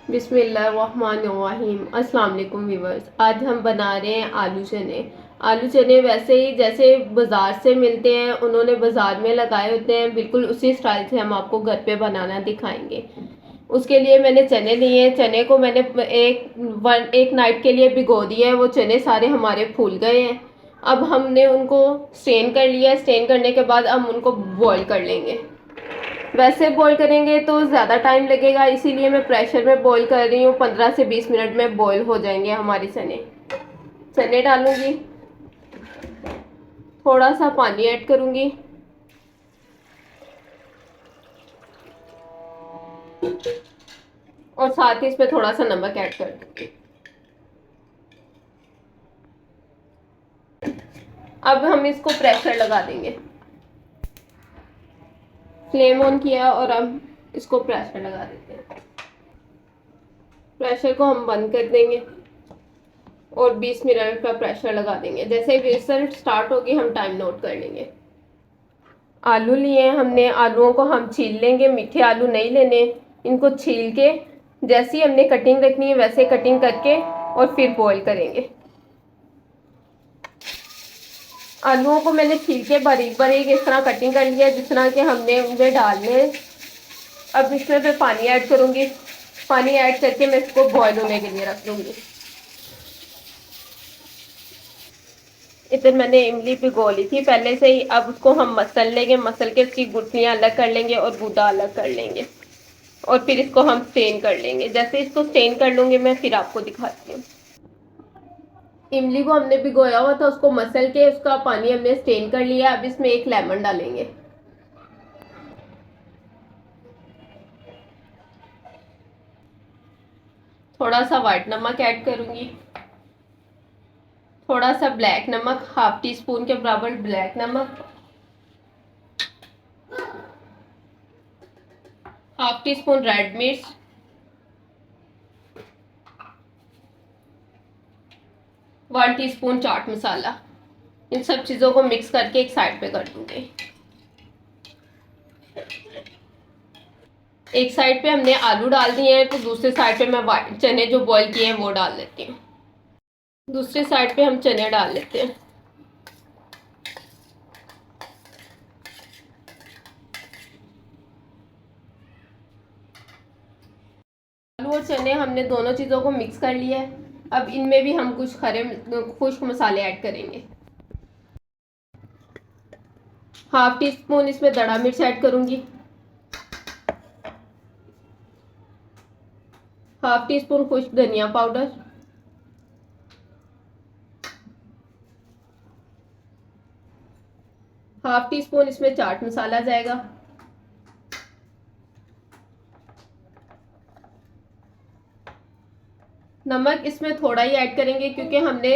बिस्मिल्लाहिर्रहमानिर्रहीम। अस्सलाम वालेकुम व्यूवर्स। आज हम बना रहे हैं आलू चने। आलू चने वैसे ही जैसे बाज़ार से मिलते हैं, उन्होंने बाज़ार में लगाए होते हैं, बिल्कुल उसी स्टाइल से हम आपको घर पे बनाना दिखाएंगे। उसके लिए मैंने चने लिए। चने को मैंने एक नाइट के लिए भिगो दिया है। वो चने सारे हमारे फूल गए हैं। अब हमने उनको स्टेन कर लिया। स्टेन करने के बाद हम उनको बॉईल कर लेंगे। वैसे बॉईल करेंगे तो ज़्यादा टाइम लगेगा, इसीलिए मैं प्रेशर में बॉईल कर रही हूँ। 15 से 20 मिनट में बॉईल हो जाएंगे हमारे चने। चने डालूंगी, थोड़ा सा पानी ऐड करूंगी और साथ ही इसमें थोड़ा सा नमक ऐड कर दूंगी। अब हम इसको प्रेशर लगा देंगे। फ्लेम ऑन किया और अब इसको प्रेशर लगा देते हैं। प्रेशर को हम बंद कर देंगे और 20 मिनट का प्रेशर लगा देंगे। जैसे विसल स्टार्ट होगी हम टाइम नोट कर लेंगे। आलू लिए हमने, आलूओं को हम छील लेंगे। मीठे आलू नहीं लेने, इनको छील के जैसी हमने कटिंग रखनी है वैसे कटिंग करके और फिर बॉईल करेंगे। आलूओं को मैंने छील के बारीक बारीक इस तरह कटिंग कर लिया जिस तरह के हमने उनमें डालने। अब इसमें मैं पानी ऐड करूंगी। पानी ऐड करके मैं इसको बॉईल होने के लिए रख दूंगी। इधर मैंने इमली भिगो ली थी पहले से ही। अब उसको हम मसल लेंगे। मसल के उसकी गुठलियाँ अलग कर लेंगे और गूदा अलग कर लेंगे और फिर इसको हम स्टेन कर लेंगे। जैसे इसको स्टेन कर लूंगी मैं फिर आपको दिखाती हूँ। इमली को हमने भिगोया हुआ था, उसको मसल के उसका पानी हमने स्टेन कर लिया। अब इसमें एक लेमन डालेंगे। थोड़ा सा व्हाइट नमक ऐड करूंगी, थोड़ा सा ब्लैक नमक, हाफ टी स्पून के बराबर ब्लैक नमक, हाफ टी स्पून रेड मिर्च, 1 टीस्पून चाट मसाला। इन सब चीज़ों को मिक्स करके एक साइड पे कर दूंगी। एक साइड पे हमने आलू डाल दिए हैं तो दूसरे साइड पे मैं चने जो बॉईल किए हैं वो डाल लेती हूँ। दूसरे साइड पे हम चने डाल लेते हैं। आलू और चने हमने दोनों चीज़ों को मिक्स कर लिया है। अब इनमें भी हम कुछ खड़े खुश्क मसाले ऐड करेंगे। हाफ टी स्पून इसमें दड़ा मिर्च ऐड करूंगी, हाफ टी स्पून खुश्क धनिया पाउडर, हाफ टी स्पून इसमें चाट मसाला जाएगा, नमक इसमें थोड़ा ही ऐड करेंगे क्योंकि हमने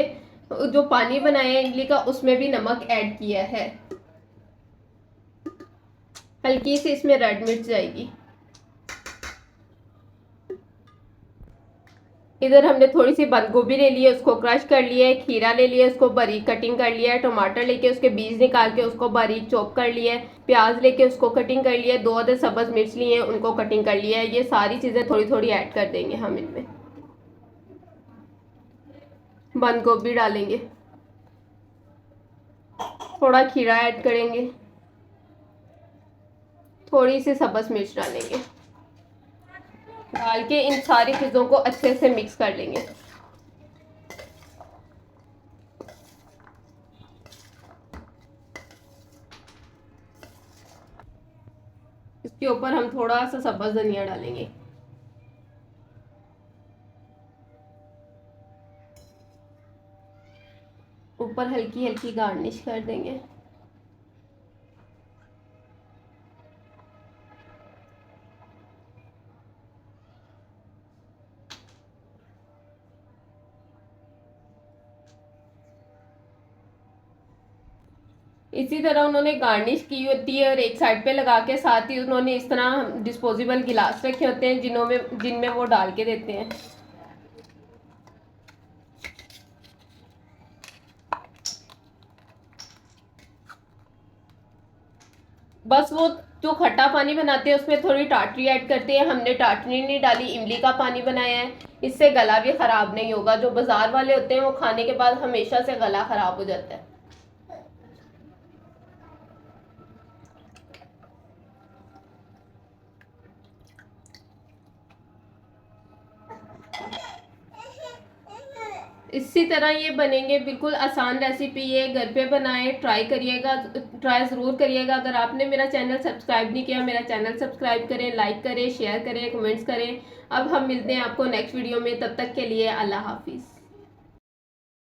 जो पानी बनाया है इडली का उसमें भी नमक ऐड किया है। हल्की सी इसमें रेड मिर्च जाएगी। इधर हमने थोड़ी सी बंद गोभी ले ली है, उसको क्रश कर लिया है। खीरा ले लिया, उसको बारीक कटिंग कर लिया है। टमाटर लेके उसके बीज निकाल के उसको बारीक चॉप कर लिया है। प्याज लेके उसको कटिंग कर लिया है। 2 अदर सब्ज मिर्च लिए हैं, उनको कटिंग कर लिया है। ये सारी चीज़ें थोड़ी थोड़ी ऐड कर देंगे हम इनमें। बंद गोभी डालेंगे, थोड़ा खीरा ऐड करेंगे, थोड़ी सी सब्ज मिर्च डालेंगे। डाल के इन सारी चीज़ों को अच्छे से मिक्स कर लेंगे। इसके ऊपर हम थोड़ा सा सब्ज धनिया डालेंगे। ऊपर हल्की हल्की गार्निश कर देंगे। इसी तरह उन्होंने गार्निश की होती है और एक साइड पे लगा के साथ ही उन्होंने इस तरह डिस्पोजेबल गिलास रखे होते हैं जिनमें वो डाल के देते हैं। बस वो जो खट्टा पानी बनाते हैं उसमें थोड़ी टाटरी ऐड करते हैं, हमने टाटरी नहीं डाली, इमली का पानी बनाया है। इससे गला भी ख़राब नहीं होगा। जो बाज़ार वाले होते हैं वो खाने के बाद हमेशा से गला ख़राब हो जाता है। इसी तरह ये बनेंगे, बिल्कुल आसान रेसिपी है, घर पे बनाएं, ट्राई करिएगा, ट्राई ज़रूर करिएगा। अगर आपने मेरा चैनल सब्सक्राइब नहीं किया, मेरा चैनल सब्सक्राइब करें, लाइक करें, शेयर करें, कमेंट्स करें। अब हम मिलते हैं आपको नेक्स्ट वीडियो में, तब तक के लिए अल्लाह हाफिज़।